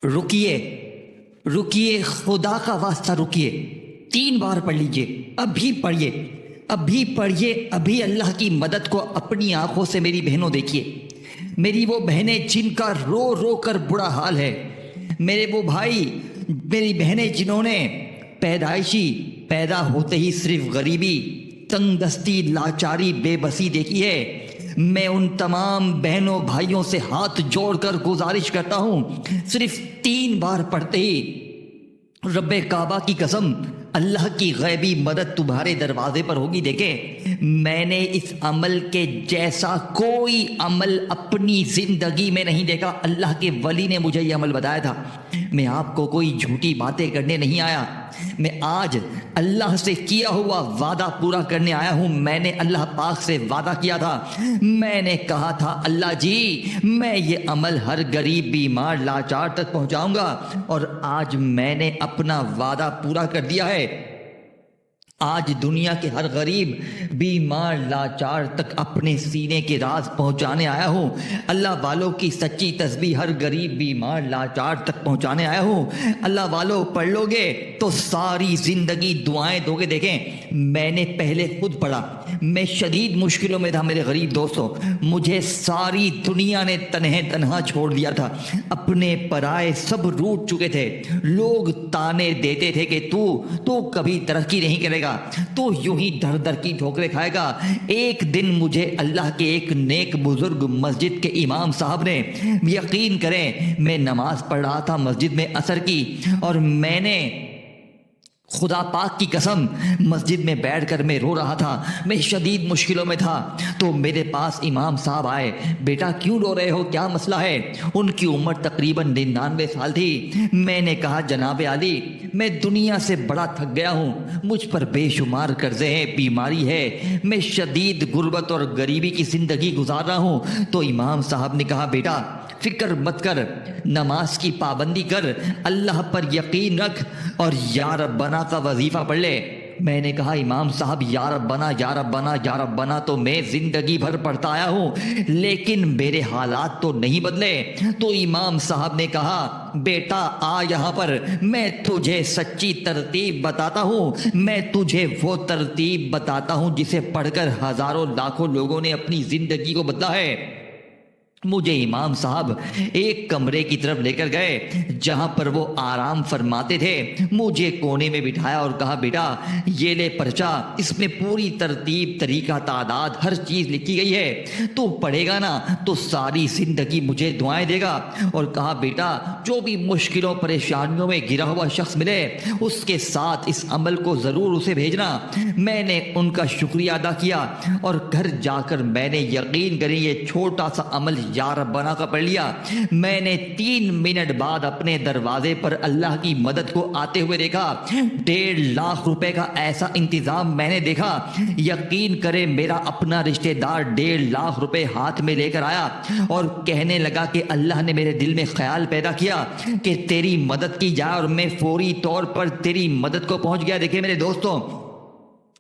رکیے رکیے، خدا کا واسطہ رکیے، 3 بار پڑھ لیجئے، ابھی پڑھیے، ابھی پڑھیے، ابھی اللہ کی مدد کو اپنی آنکھوں سے میری بہنوں دیکھیے، میری وہ بہنیں جن کا رو رو کر برا حال ہے، میرے وہ بھائی، میری بہنیں جنہوں نے پیدائشی پیدا ہوتے ہی صرف غریبی، تنگ دستی، لاچاری، بے بسی دیکھی ہے۔ میں ان تمام بہنوں بھائیوں سے ہاتھ جوڑ کر گزارش کرتا ہوں، صرف 3 بار پڑھتے ہی رب کعبہ کی قسم اللہ کی غیبی مدد تمہارے دروازے پر ہوگی۔ دیکھیں، میں نے اس عمل کے جیسا کوئی عمل اپنی زندگی میں نہیں دیکھا۔ اللہ کے ولی نے مجھے یہ عمل بتایا تھا۔ میں آپ کو کوئی جھوٹی باتیں کرنے نہیں آیا، میں آج اللہ سے کیا ہوا وعدہ پورا کرنے آیا ہوں۔ میں نے اللہ پاک سے وعدہ کیا تھا، میں نے کہا تھا اللہ جی میں یہ عمل ہر غریب، بیمار، لاچار تک پہنچاؤں گا، اور آج میں نے اپنا وعدہ پورا کر دیا ہے۔ آج دنیا کے ہر غریب، بیمار، لاچار تک اپنے سینے کے راز پہنچانے آیا ہوں۔ اللہ والوں کی سچی تسبیح ہر غریب، بیمار، لاچار تک پہنچانے آیا ہوں۔ اللہ والوں پڑھ لو گے تو ساری زندگی دعائیں دو گے۔ دیکھیں، میں نے پہلے خود پڑھا، میں شدید مشکلوں میں تھا میرے غریب دوستوں، مجھے ساری دنیا نے تنہا چھوڑ دیا تھا، اپنے پرائے سب روٹ چکے تھے۔ لوگ تانے دیتے تھے کہ تو کبھی ترقی نہیں کرے گا، تو یوں ہی در در کی ٹھوکریں کھائے گا۔ ایک دن مجھے اللہ کے ایک نیک بزرگ مسجد کے امام صاحب نے، یقین کریں میں نماز پڑھ رہا تھا مسجد میں عصر کی، اور میں نے خدا پاک کی قسم مسجد میں بیٹھ کر میں رو رہا تھا، میں شدید مشکلوں میں تھا، تو میرے پاس امام صاحب آئے۔ بیٹا کیوں رو رہے ہو، کیا مسئلہ ہے؟ ان کی عمر تقریباً 99 سال تھی۔ میں نے کہا جناب عالی میں دنیا سے بڑا تھک گیا ہوں، مجھ پر بے شمار قرضے ہیں، بیماری ہے، میں شدید غربت اور غریبی کی زندگی گزار رہا ہوں۔ تو امام صاحب نے کہا بیٹا فکر مت کر، نماز کی پابندی کر، اللہ پر یقین رکھ، اور یا ربنا کا وظیفہ پڑھ لے۔ میں نے کہا امام صاحب یا ربنا یا ربنا یا ربنا تو میں زندگی بھر پڑھتا آیا ہوں، لیکن میرے حالات تو نہیں بدلے۔ تو امام صاحب نے کہا بیٹا آ یہاں پر، میں تجھے سچی ترتیب بتاتا ہوں، میں تجھے وہ ترتیب بتاتا ہوں جسے پڑھ کر ہزاروں لاکھوں لوگوں نے اپنی زندگی کو بدلا ہے۔ مجھے امام صاحب ایک کمرے کی طرف لے کر گئے جہاں پر وہ آرام فرماتے تھے، مجھے کونے میں بٹھایا اور کہا بیٹا یہ لے پرچہ، اس میں پوری ترتیب، طریقہ، تعداد، ہر چیز لکھی گئی ہے، تو پڑھے گا نا تو ساری زندگی مجھے دعائیں دے گا۔ اور کہا بیٹا جو بھی مشکلوں پریشانیوں میں گرا ہوا شخص ملے اس کے ساتھ اس عمل کو ضرور اسے بھیجنا۔ میں نے ان کا شکریہ ادا کیا، اور گھر جا کر میں نے یقین کریں یہ چھوٹا سا عمل یا ربنا کا پڑھ لیا۔ میں نے 3 منٹ بعد اپنے دروازے پر اللہ کی مدد کو آتے ہوئے دیکھا۔ 1.5 لاکھ روپے کا ایسا انتظام میں نے دیکھا۔ یقین کرے میرا اپنا رشتہ دار 1.5 لاکھ روپے ہاتھ میں لے کر آیا اور کہنے لگا کہ اللہ نے میرے دل میں خیال پیدا کیا کہ تیری مدد کی جائے، اور میں فوری طور پر تیری مدد کو پہنچ گیا۔ دیکھیں میرے دوستوں،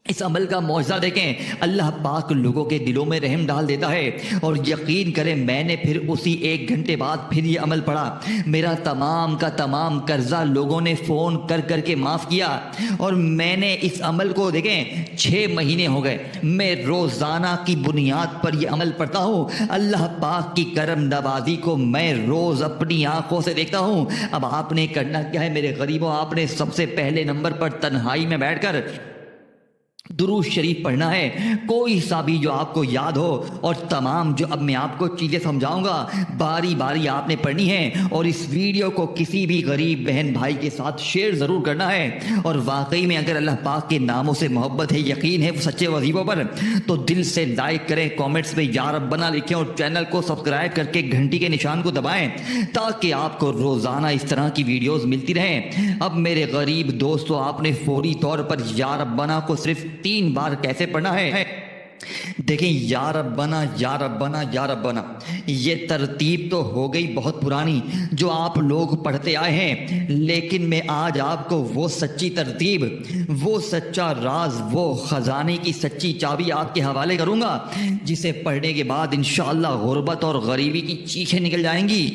اس عمل کا معجزہ دیکھیں، اللہ پاک لوگوں کے دلوں میں رحم ڈال دیتا ہے۔ اور یقین کریں میں نے پھر اسی 1 گھنٹے بعد پھر یہ عمل پڑھا، میرا تمام کا تمام قرضہ لوگوں نے فون کر کر کے معاف کیا، اور میں نے اس عمل کو دیکھیں 6 مہینے ہو گئے، میں روزانہ کی بنیاد پر یہ عمل پڑھتا ہوں۔ اللہ پاک کی کرم نوازی کو میں روز اپنی آنکھوں سے دیکھتا ہوں۔ اب آپ نے کرنا کیا ہے میرے غریبوں، آپ نے سب سے پہلے نمبر پر تنہائی میں بیٹھ کر درود شریف پڑھنا ہے، کوئی سا بھی جو آپ کو یاد ہو، اور تمام جو اب میں آپ کو چیزیں سمجھاؤں گا باری باری آپ نے پڑھنی ہے، اور اس ویڈیو کو کسی بھی غریب بہن بھائی کے ساتھ شیئر ضرور کرنا ہے۔ اور واقعی میں اگر اللہ پاک کے ناموں سے محبت ہے، یقین ہے سچے وظیفوں پر، تو دل سے لائک کریں، کامنٹس میں یا ربنا لکھیں، اور چینل کو سبسکرائب کر کے گھنٹی کے نشان کو دبائیں تاکہ آپ کو روزانہ اس طرح کی ویڈیوز ملتی رہیں۔ اب میرے غریب دوستو آپ نے فوری طور پر یا ربنا کو صرف 3 بار کیسے پڑھنا ہے؟ دیکھیں یا ربنا یا ربنا یا ربنا، یہ ترتیب تو ہو گئی بہت پرانی جو آپ لوگ پڑھتے آئے ہیں، لیکن میں آج آپ کو وہ سچی ترتیب، وہ سچا راز، وہ خزانے کی سچی چابی آپ کے حوالے کروں گا جسے پڑھنے کے بعد انشاءاللہ غربت اور غریبی کی چیخیں نکل جائیں گی۔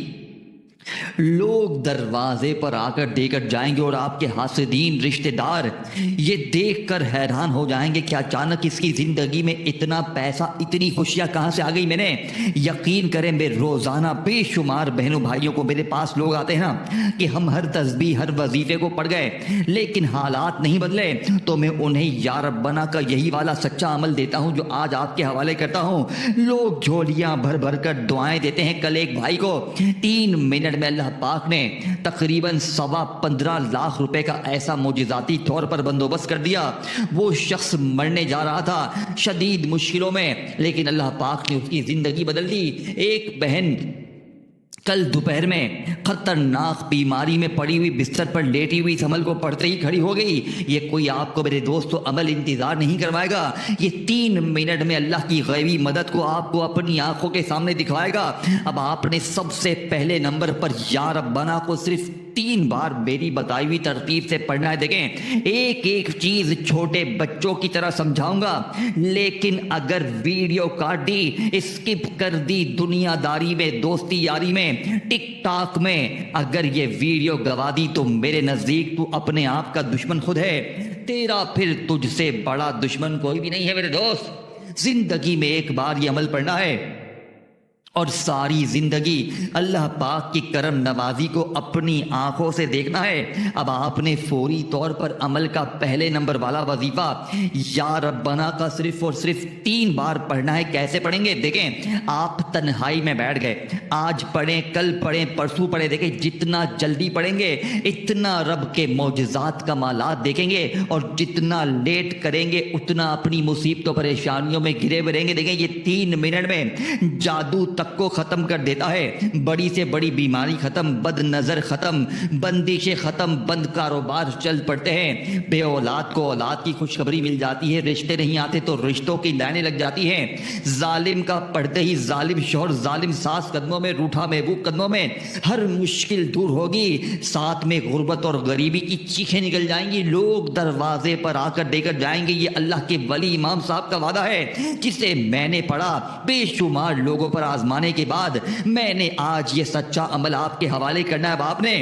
لوگ دروازے پر آ کر دے کر جائیں گے اور آپ کے حاسدین رشتہ دار یہ دیکھ کر حیران ہو جائیں گے کہ اچانک اس کی زندگی میں اتنا پیسہ اتنی خوشیاں کہاں سے آ گئی. میں نے یقین کریں میں روزانہ بے شمار بہنوں بھائیوں کو میرے پاس لوگ آتے ہیں نا کہ ہم ہر تسبیح ہر وظیفے کو پڑھ گئے لیکن حالات نہیں بدلے, تو میں انہیں یا ربنا کا یہی والا سچا عمل دیتا ہوں جو آج آپ کے حوالے کرتا ہوں. لوگ جھولیاں بھر بھر کر دعائیں دیتے ہیں. کل ایک بھائی کو 3 منٹ میں اللہ پاک نے تقریباً 15.25 لاکھ روپے کا ایسا معجزاتی طور پر بندوبست کر دیا. وہ شخص مرنے جا رہا تھا شدید مشکلوں میں, لیکن اللہ پاک نے اس کی زندگی بدل دی. ایک بہن کل دوپہر میں خطرناک بیماری میں پڑی ہوئی بستر پر لیٹی ہوئی اس عمل کو پڑھتے ہی کھڑی ہو گئی. یہ کوئی آپ کو میرے دوستو عمل انتظار نہیں کروائے گا, یہ 3 منٹ میں اللہ کی غیبی مدد کو آپ کو اپنی آنکھوں کے سامنے دکھائے گا. اب آپ نے سب سے پہلے نمبر پر یا ربنا کو صرف 3 بار میری بتائی ہوئی ترتیب سے پڑھنا ہے. دیکھیں ایک ایک چیز چھوٹے بچوں کی طرح سمجھاؤں گا, لیکن اگر ویڈیو کاٹ دی, اسکپ کر دی, دنیا داری میں دوستی یاری میں ٹک ٹاک میں اگر یہ ویڈیو گوا دی تو میرے نزدیک تو اپنے آپ کا دشمن خود ہے. تیرا پھر تجھ سے بڑا دشمن کوئی بھی نہیں ہے میرے دوست. زندگی میں ایک بار یہ عمل پڑھنا ہے اور ساری زندگی اللہ پاک کی کرم نوازی کو اپنی آنکھوں سے دیکھنا ہے. اب آپ نے فوری طور پر عمل کا پہلے نمبر والا وظیفہ یا ربنا کا صرف اور صرف 3 بار پڑھنا ہے. کیسے پڑھیں گے؟ دیکھیں آپ تنہائی میں بیٹھ گئے, آج پڑھیں کل پڑھیں پرسوں پڑھیں, دیکھیں جتنا جلدی پڑھیں گے اتنا رب کے معجزات کمالات دیکھیں گے, اور جتنا لیٹ کریں گے اتنا اپنی مصیبتوں پریشانیوں میں گھرے ہوئے رہیں گے. دیکھیں یہ 3 منٹ میں جادو تک کو ختم کر دیتا ہے. بڑی سے بڑی بیماری ختم, بد نظر ختم, بندشیں ختم, بند کاروبار چل پڑتے ہیں, بے اولاد کو اولاد کی خوشخبری مل جاتی ہے, رشتے نہیں آتے تو رشتوں کی لائنیں لگ جاتی ہیں, ظالم کا پڑھتے ہی ظالم شوہر ظالم ساس قدموں میں, روٹھا محبوب قدموں میں, ہر مشکل دور ہوگی, ساتھ میں غربت اور غریبی کی چیخیں نکل جائیں گی. لوگ دروازے پر آ کر دے کر جائیں گے. یہ اللہ کے ولی امام صاحب کا وعدہ ہے جسے میں نے پڑھا بے شمار لوگوں پر آزمانے کے بعد میں نے آج یہ سچا عمل آپ کے حوالے کرنا ہے. اب آپ نے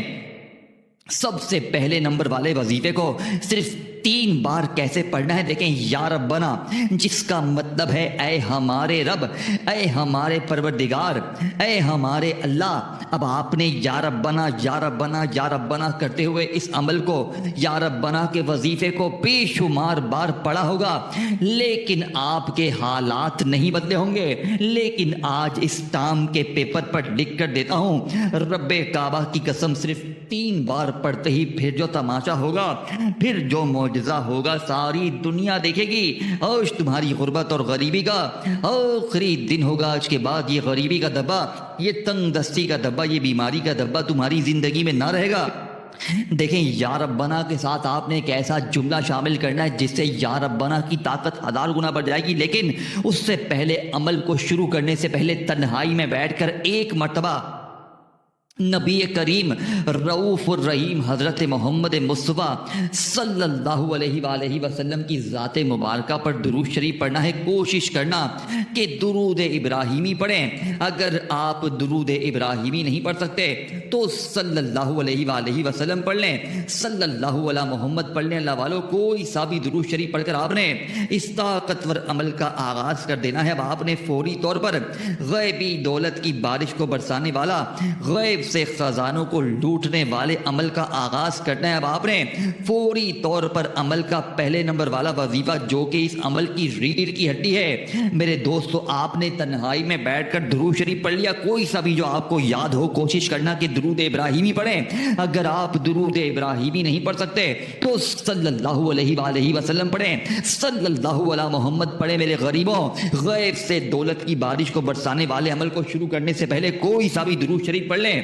سب سے پہلے نمبر والے وظیفے کو صرف 3 بار کیسے پڑھنا ہے؟ دیکھیں یا ربنا جس کا مطلب ہے اے ہمارے رب, اے ہمارے پروردگار, اے ہمارے اللہ. اب آپ نے یا ربنا یا ربنا یا ربنا کرتے ہوئے اس عمل کو یا ربنا کے وظیفے کو بے شمار بار پڑھا ہوگا, لیکن آپ کے حالات نہیں بدلے ہوں گے. لیکن آج اس ٹام کے پیپر پر لکھ کر دیتا ہوں رب کعبہ کی قسم صرف 3 بار پڑھتے ہی پھر جو تماشا ہوگا, پھر جو معجزہ ہوگا ساری دنیا دیکھے گی. آج تمہاری غربت اور غریبی کا آخری دن ہوگا. آج کے بعد یہ غریبی کا دبا, یہ تنگ دستی کا دبا, یہ بیماری کا دبا تمہاری زندگی میں نہ رہے گا. دیکھیں یا ربنا کے ساتھ آپ نے ایک ایسا جملہ شامل کرنا ہے جس سے یا ربنا کی طاقت 1000 گنا بڑھ جائے گی. لیکن اس سے پہلے عمل کو شروع کرنے سے پہلے تنہائی میں بیٹھ کر ایک مرتبہ نبی کریم رؤوف الرحیم حضرت محمد مصطفیٰ صلی اللہ علیہ وآلہ وسلم کی ذات مبارکہ پر درود شریف پڑھنا ہے. کوشش کرنا کہ درود ابراہیمی پڑھیں. اگر آپ درود ابراہیمی نہیں پڑھ سکتے تو صلی اللہ علیہ وآلہ وسلم پڑھ لیں, صلی اللہ علی محمد پڑھ لیں. اللہ والوں کوئی سا بھی درود شریف پڑھ کر آپ نے اس طاقتور عمل کا آغاز کر دینا ہے. اب آپ نے فوری طور پر غیبی دولت کی بارش کو برسانے والا, غیب سے خزانوں کو لوٹنے والے عمل کا آغاز کرنا ہے. اب آپ نے فوری طور پر عمل کا پہلے نمبر والا وظیفہ جو کہ اس عمل کی ریڑھ کی ہڈی ہے میرے دوستو, آپ نے تنہائی میں بیٹھ کر درود شریف پڑھ لیا. کوئی سا بھی جو آپ کو یاد ہو کوشش کرنا کہ درود ابراہیمی پڑھیں. اگر آپ درود ابراہیمی نہیں پڑھ سکتے تو صلی اللہ علیہ وآلہ وسلم پڑھیں, صلی اللہ علی محمد پڑھیں. میرے غریبوں, غیب سے دولت کی بارش کو برسانے والے عمل کو شروع کرنے سے پہلے کوئی سا بھی درود شریف پڑھ لیں.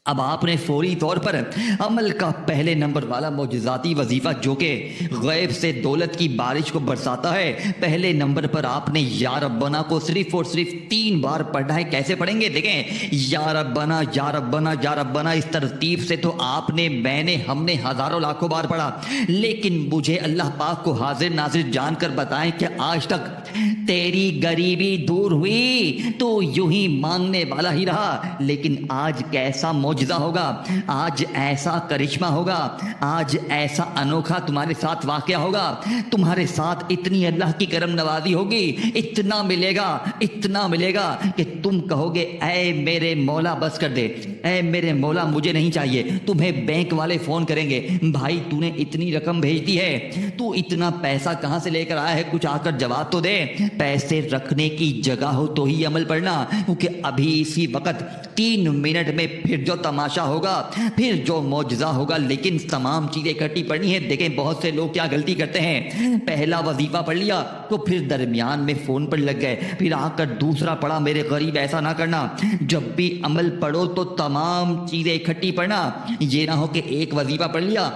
اب آپ نے فوری طور پر عمل کا پہلے نمبر والا معجزاتی وظیفہ جو کہ غیب سے دولت کی بارش کو برساتا ہے, پہلے نمبر پر آپ نے یا ربنا کو صرف اور صرف 3 بار پڑھنا ہے. کیسے پڑھیں گے؟ دیکھیں یا ربنا یا ربنا یا ربنا اس ترتیب سے تو آپ نے, میں نے, ہم نے ہزاروں لاکھوں بار پڑھا, لیکن مجھے اللہ پاک کو حاضر ناظر جان کر بتائیں کہ آج تک تیری غریبی دور ہوئی تو یوں ہی مانگنے والا ہی رہا، لیکن آج کیسا معجزہ ہوگا، آج ایسا کرشمہ ہوگا، آج ایسا انوکھا تمہارے ساتھ واقعہ ہوگا، تمہارے ساتھ اتنی اللہ کی کرم نوازی ہوگی، اتنا ملے گا کہ تم کہو گے اے میرے مولا بس کر دے، اے میرے مولا مجھے نہیں چاہیے۔ تمہیں بینک والے فون کریں گے، بھائی تو نے اتنی رقم بھیج دی ہے، تو اتنا پیسہ کہاں سے لے کر آیا ہے، کچھ آ کر جواب تو دے۔ پیسے رکھنے کی جگہ ہو تو ہی عمل پڑھنا، کیونکہ ابھی اسی وقت 3 منٹ میں پھر جو تماشا ہوگا، پھر جو معجزہ ہوگا، لیکن تمام چیزیں اکٹھی پڑھنی ہے۔ دیکھیں بہت سے لوگ کیا غلطی کرتے ہیں، پہلا وظیفہ پڑھ لیا تو پھر درمیان میں فون پر لگ گئے، پھر آ کر دوسرا پڑھا۔ میرے غریب ایسا نہ کرنا، جب بھی عمل پڑھو تو تمام چیزیں اکٹھی پڑھنا، یہ نہ ہو کہ ایک وظیفہ پڑھ لیا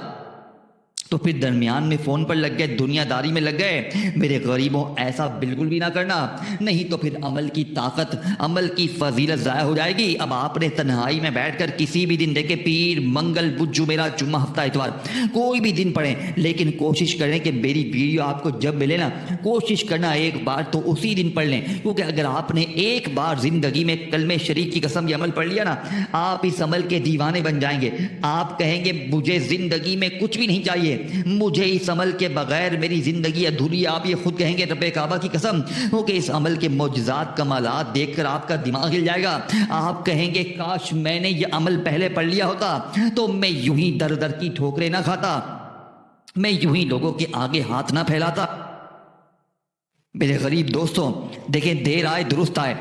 تو پھر درمیان میں فون پر لگ گئے، دنیا داری میں لگ گئے۔ میرے غریبوں ایسا بالکل بھی نہ کرنا، نہیں تو پھر عمل کی طاقت، عمل کی فضیلت ضائع ہو جائے گی۔ اب آپ نے تنہائی میں بیٹھ کر کسی بھی دن، دیکھیں پیر، منگل، بدھ، جمعرات، جمعہ، ہفتہ، اتوار، کوئی بھی دن پڑھیں، لیکن کوشش کریں کہ میری ویڈیو آپ کو جب ملے نا، کوشش کرنا ایک بار تو اسی دن پڑھ لیں، کیونکہ اگر آپ نے ایک بار زندگی میں کلمہ شریف کی قسم یہ عمل پڑھ لیا نا، آپ اس عمل کے دیوانے بن جائیں گے۔ آپ کہیں گے مجھے زندگی میں کچھ بھی نہیں چاہیے، مجھے اس عمل کے بغیر میری زندگی ادھوری ہے۔ آپ یہ خود کہیں گے رب کعبہ کی قسم، کیونکہ اس عمل کے معجزات کمالات دیکھ کر آپ کا دماغ ہل جائے گا۔ آپ کہیں گے کاش میں نے یہ عمل پہلے پڑھ لیا ہوتا تو میں یوں ہی در در کی ٹھوکریں نہ کھاتا، میں یوں ہی لوگوں کے آگے ہاتھ نہ پھیلاتا۔ میرے غریب دوستوں دیکھیں، دیر آئے درست آئے۔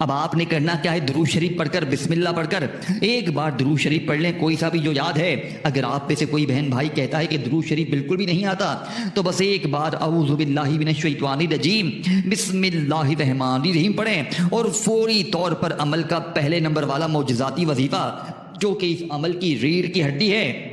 اب آپ نے کرنا کیا ہے، درود شریف پڑھ کر، بسم اللہ پڑھ کر ایک بار درود شریف پڑھ لیں، کوئی سا بھی جو یاد ہے۔ اگر آپ میں سے کوئی بہن بھائی کہتا ہے کہ درود شریف بالکل بھی نہیں آتا، تو بس ایک بار اعوذ باللہ من الشیطان الرجیم بسم اللہ الرحمن الرحیم پڑھیں، اور فوری طور پر عمل کا پہلے نمبر والا معجزاتی وظیفہ، جو کہ اس عمل کی ریڑھ کی ہڈی ہے،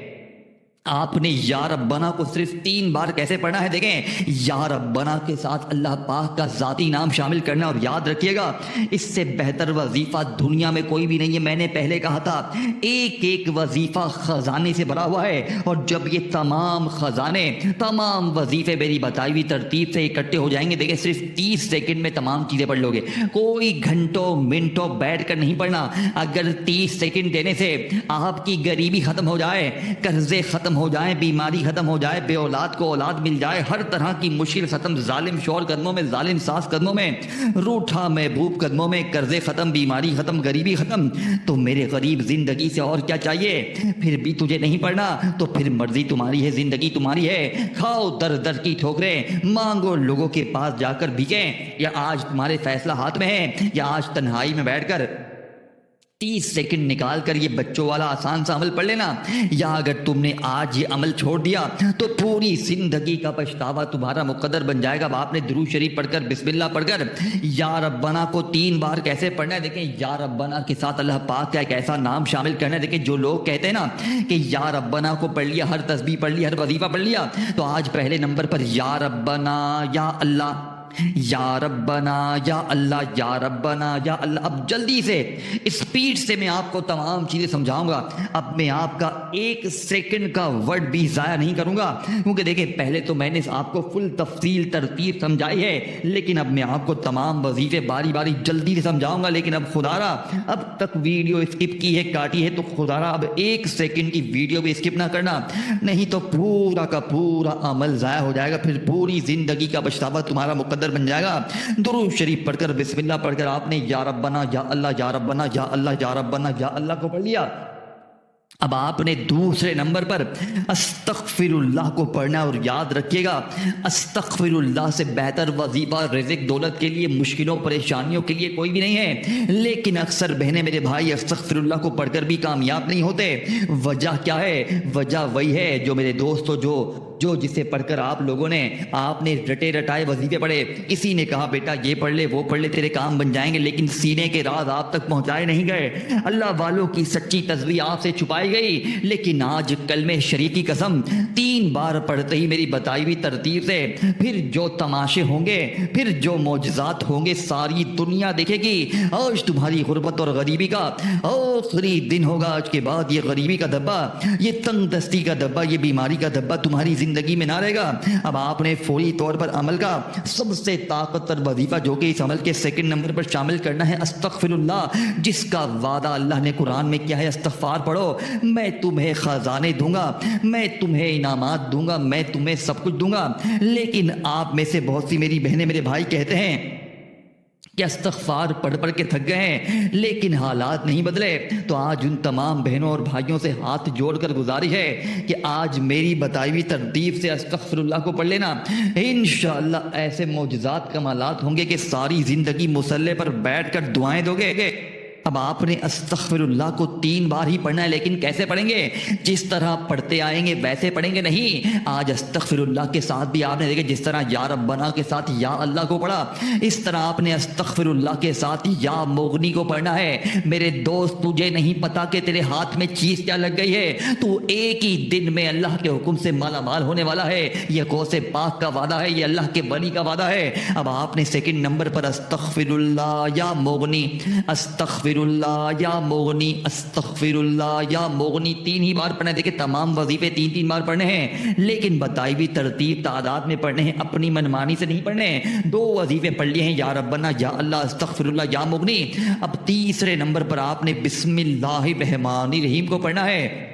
آپ نے یا ربنا کو صرف 3 بار کیسے پڑھنا ہے۔ دیکھیں یا ربنا کے ساتھ اللہ پاک کا ذاتی نام شامل کرنا، اور یاد رکھیے گا اس سے بہتر وظیفہ دنیا میں کوئی بھی نہیں ہے۔ میں نے پہلے کہا تھا ایک ایک وظیفہ خزانے سے بھرا ہوا ہے، اور جب یہ تمام خزانے، تمام وظیفے میری بتائی ہوئی ترتیب سے اکٹھے ہو جائیں گے، دیکھیں صرف 30 سیکنڈ میں تمام چیزیں پڑھ لو گے، کوئی گھنٹوں منٹوں بیٹھ کر نہیں پڑھنا۔ اگر 30 سیکنڈ دینے سے آپ کی غریبی ختم ہو جائے، قرضے ختم ہو جائیں، بیماری ختم ہو جائے، بے اولاد کو اولاد مل جائے، ہر طرح کی مشکل ختم، ظالم شوہر قدموں میں، ظالم ساس قدموں میں، روٹھا محبوب قدموں میں، قرضے ختم، بیماری ختم، غریبی ختم، تو میرے غریب زندگی سے اور کیا چاہیے؟ پھر بھی تجھے نہیں پڑھنا تو پھر مرضی تمہاری ہے، زندگی تمہاری ہے، کھاؤ در در کی ٹھوکریں، مانگو لوگوں کے پاس جا کر بھیگیں، یا آج تمہارے فیصلہ ہاتھ میں ہے، یا آج تنہائی میں بیٹھ کر 30 سیکنڈ نکال کر یہ بچوں والا آسان سا عمل پڑھ لینا، یا اگر تم نے آج یہ عمل چھوڑ دیا تو پوری زندگی کا پچھتاوا تمہارا مقدر بن جائے گا۔ اب آپ نے درود شریف پڑھ کر، بسم اللہ پڑھ کر، یا ربنا کو 3 بار کیسے پڑھنا ہے۔ دیکھیں یا ربنا کے ساتھ اللہ پاک کا ایک ایسا نام شامل کرنا ہے۔ دیکھیں جو لوگ کہتے ہیں نا کہ یا ربنا کو پڑھ لیا، ہر تسبیح پڑھ لی، ہر وظیفہ پڑھ لیا، تو آج پہلے نمبر پر یا ربنا، یا اللہ، یا ربنا، یا اللہ، یا ربنا، یا اللہ۔ اب جلدی سے اسپیڈ سے میں آپ کو تمام چیزیں سمجھاؤں گا، اب میں آپ کا 1 سیکنڈ کا ورڈ بھی ضائع نہیں کروں گا، کیونکہ دیکھیں پہلے تو میں نے آپ کو فل تفصیل ترتیب سمجھائی ہے، لیکن اب میں آپ کو تمام وظیفے باری باری جلدی سے سمجھاؤں گا۔ لیکن اب خدا را اب تک ویڈیو اسکپ کی ہے، کاٹی ہے، تو خدا را اب 1 سیکنڈ کی ویڈیو بھی اسکپ نہ کرنا، نہیں تو پورا کا پورا عمل ضائع ہو جائے گا، پھر پوری زندگی کا پچھتاوا تمہارا مقدر بن جائے گا۔ درود شریف پڑھ کر، بسم اللہ پڑھ کر آپ نے یا ربنا، یا اللہ، یا ربنا، یا اللہ، یا ربنا، یا اللہ کو پڑھ لیا۔ اب آپ نے دوسرے نمبر پر استغفر اللہ کو پڑھنا، اور یاد رکھیے گا استغفر اللہ سے بہتر وظیفہ رزق دولت کے لیے، مشکلوں پریشانیوں کے لیے کوئی بھی نہیں ہے۔ لیکن اکثر بہنیں میرے بھائی استغفر اللہ کو پڑھ کر بھی کامیاب نہیں ہوتے۔ وجہ کیا ہے؟ وجہ وہی ہے جو میرے دوستو، جو جسے پڑھ کر آپ لوگوں نے، آپ نے رٹے رٹائے وظیفے پڑھے، کسی نے کہا بیٹا یہ پڑھ لے، وہ پڑھ لے، تیرے کام بن جائیں گے، لیکن سینے کے راز آپ تک پہنچائے نہیں گئے، اللہ والوں کی سچی تسبیح آپ سے چھپائی گئی۔ لیکن آج کلمہ شریف کی قسم 3 بار پڑھتے ہی میری بتائی ہوئی ترتیب سے پھر جو تماشے ہوں گے، پھر جو معجزات ہوں گے، ساری دنیا دیکھے گی۔ آج تمہاری غربت اور غریبی کا آخری دن ہوگا، آج کے بعد یہ غریبی کا دبا، یہ تنگ دستی کا دبا، یہ بیماری کا دبا تمہاری زندگی زندگی میں نہ رہے گا۔ اب آپ نے فوری طور پر عمل کا سب سے طاقتور وظیفہ جو کہ اس عمل کے سیکنڈ نمبر پر شامل کرنا ہے استغفر اللہ، جس کا وعدہ اللہ نے قرآن میں کیا ہے، استغفار پڑھو، میں تمہیں خزانے دوں گا، میں تمہیں انعامات دوں گا، میں تمہیں سب کچھ دوں گا۔ لیکن آپ میں سے بہت سی میری بہنیں میرے بھائی کہتے ہیں کہ استغفار پڑھ پڑھ کے تھک گئے ہیں لیکن حالات نہیں بدلے۔ تو آج ان تمام بہنوں اور بھائیوں سے ہاتھ جوڑ کر گزارش ہے کہ آج میری بتائی ہوئی ترتیب سے استغفر اللہ کو پڑھ لینا، انشاءاللہ ایسے معجزات کمالات ہوں گے کہ ساری زندگی مصلی پر بیٹھ کر دعائیں دو گے۔ اب آپ نے استغفر اللہ کو 3 بار ہی پڑھنا ہے، لیکن کیسے پڑھیں گے؟ جس طرح پڑھتے آئیں گے ویسے پڑھیں گے نہیں۔ آج استغفر اللہ کے ساتھ بھی آپ نے دیکھے جس طرح یا ربنا کے ساتھ یا اللہ کو پڑھا، اس طرح آپ نے استغفر اللہ کے ساتھ یا مغنی کو پڑھنا ہے۔ میرے دوست تجھے نہیں پتا کہ تیرے ہاتھ میں چیز کیا لگ گئی ہے، تو ایک ہی دن میں اللہ کے حکم سے مالا مال ہونے والا ہے۔ یہ غوث پاک کا وعدہ ہے، یہ اللہ کے ولی کا وعدہ ہے۔ اب آپ نے سیکنڈ نمبر پر استغفر اللہ یا مغنی، استغفر اللہ یا مغنی، استغفر اللہ یا مغنی 3 ہی بار پڑھنے۔ دیکھیں تمام وظیفے 3 بار پڑھنے ہیں، لیکن بتائی ہوئی ترتیب تعداد میں پڑھنے ہیں، اپنی منمانی سے نہیں پڑھنے ہیں۔ 2 وظیفے پڑھ لیے ہیں، یا ربنا یا اللہ، استغفر اللہ یا مغنی۔ اب تیسرے نمبر پر آپ نے بسم اللہ الرحمن الرحیم کو پڑھنا ہے۔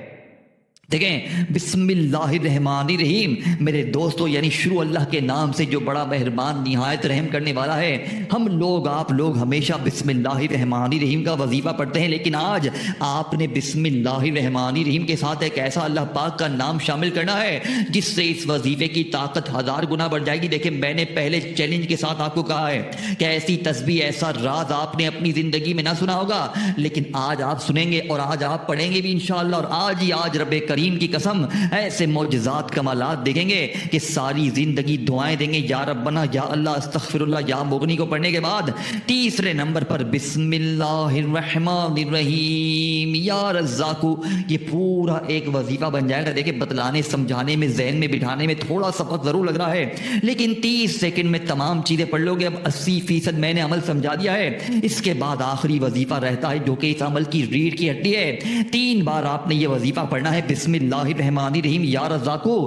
دیکھیں بسم اللہ الرحمن الرحیم میرے دوستو، یعنی شروع اللہ کے نام سے جو بڑا مہربان نہایت رحم کرنے والا ہے۔ ہم لوگ آپ لوگ ہمیشہ بسم اللہ الرحمن الرحیم کا وظیفہ پڑھتے ہیں، لیکن آج آپ نے بسم اللہ الرحمن الرحیم کے ساتھ ایک ایسا اللہ پاک کا نام شامل کرنا ہے جس سے اس وظیفے کی طاقت 1000 گنا بڑھ جائے گی۔ دیکھیں میں نے پہلے چیلنج کے ساتھ آپ کو کہا ہے کہ ایسی تسبیح، ایسا راز آپ نے اپنی زندگی میں نہ سنا ہوگا، لیکن آج آپ سنیں گے اور آج آپ پڑھیں گے بھی انشاءاللہ، اور آج ہی آج رب کریم کی قسم ایسے معجزات کمالات دیکھیں گے کہ ساری زندگی دعائیں دیں گے یا ربنا یا اللہ، استغفر اللہ یا مغنی کو پڑھنے کے بعد تیسرے نمبر پر بسم اللہ الرحمن الرحیم یا رزاقو، یہ پورا ایک وظیفہ بن جائے گا۔ دیکھیں بتلانے سمجھانے میں ذہن میں بٹھانے میں تھوڑا سا وقت ضرور لگ رہا ہے، لیکن 30 سیکنڈ میں تمام چیزیں پڑھ لو گے۔ اب 80% میں نے عمل سمجھا دیا ہے، اس کے بعد آخری وظیفہ رہتا ہے جو کہ اس عمل کی ریڑھ کی ہڈی ہے۔ 3 بار آپ نے یہ وظیفہ پڑھنا ہے، بسم اللہ الرحمن الرحیم یا رزاقو،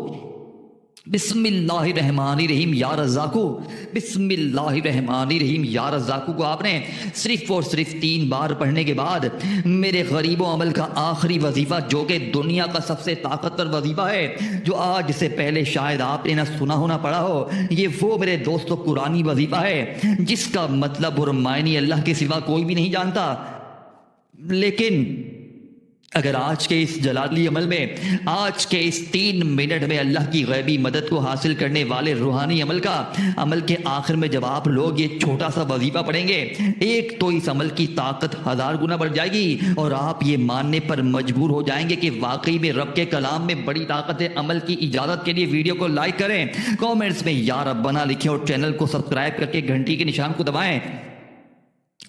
بسم اللہ الرحمن الرحیم یا رزاقو، بسم اللہ الرحمن الرحیم یا رزاقو کو آپ نے صرف اور صرف 3 بار پڑھنے کے بعد میرے غریب و عمل کا آخری وظیفہ جو کہ دنیا کا سب سے طاقتور وظیفہ ہے، جو آج سے پہلے شاید آپ نے نہ سنا ہو نہ پڑھا ہو، یہ وہ میرے دوستو قرآنی وظیفہ ہے جس کا مطلب اور معنی اللہ کے سوا کوئی بھی نہیں جانتا۔ لیکن اگر آج کے اس جلالی عمل میں، آج کے اس 3 منٹ میں اللہ کی غیبی مدد کو حاصل کرنے والے روحانی عمل کے آخر میں جب آپ لوگ یہ چھوٹا سا وظیفہ پڑھیں گے، ایک تو اس عمل کی طاقت 1000 گنا بڑھ جائے گی، اور آپ یہ ماننے پر مجبور ہو جائیں گے کہ واقعی میں رب کے کلام میں بڑی طاقت ہے۔ عمل کی اجازت کے لیے ویڈیو کو لائک کریں، کامنٹس میں یا ربنا لکھیں، اور چینل کو سبسکرائب کر کے گھنٹی کے نشان کو دبائیں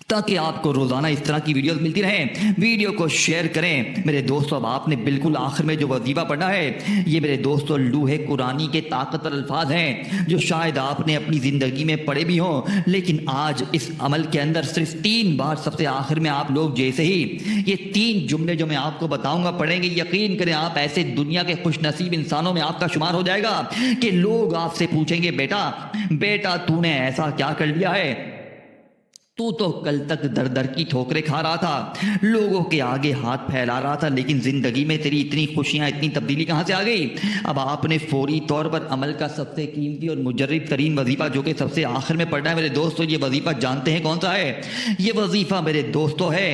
تاکہ آپ کو روزانہ اس طرح کی ویڈیوز ملتی رہیں۔ ویڈیو کو شیئر کریں میرے دوستو۔ اب آپ نے بالکل آخر میں جو وظیفہ پڑھنا ہے، یہ میرے دوستو لوح قرآنی کے طاقتور الفاظ ہیں جو شاید آپ نے اپنی زندگی میں پڑھے بھی ہوں، لیکن آج اس عمل کے اندر صرف 3 بار سب سے آخر میں آپ لوگ جیسے ہی یہ 3 جملے جو میں آپ کو بتاؤں گا پڑھیں گے، یقین کریں آپ ایسے دنیا کے خوش نصیب انسانوں میں آپ کا شمار ہو جائے گا کہ لوگ آپ سے پوچھیں گے بیٹا تو نے ایسا کیا کر لیا ہے، تو کل تک در در کی ٹھوکریں کھا رہا تھا، لوگوں کے آگے ہاتھ پھیلا رہا تھا، لیکن زندگی میں تیری اتنی خوشیاں، اتنی تبدیلی کہاں سے آ گئی؟ اب آپ نے فوری طور پر عمل کا سب سے قیمتی اور مجرب ترین وظیفہ جو کہ سب سے آخر میں پڑھنا ہے میرے دوستو، یہ وظیفہ جانتے ہیں کون سا ہے؟ یہ وظیفہ میرے دوستو ہے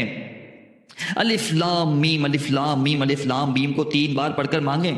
الف لام میم، الف لام میم، الف لام میم کو 3 بار پڑھ کر مانگیں۔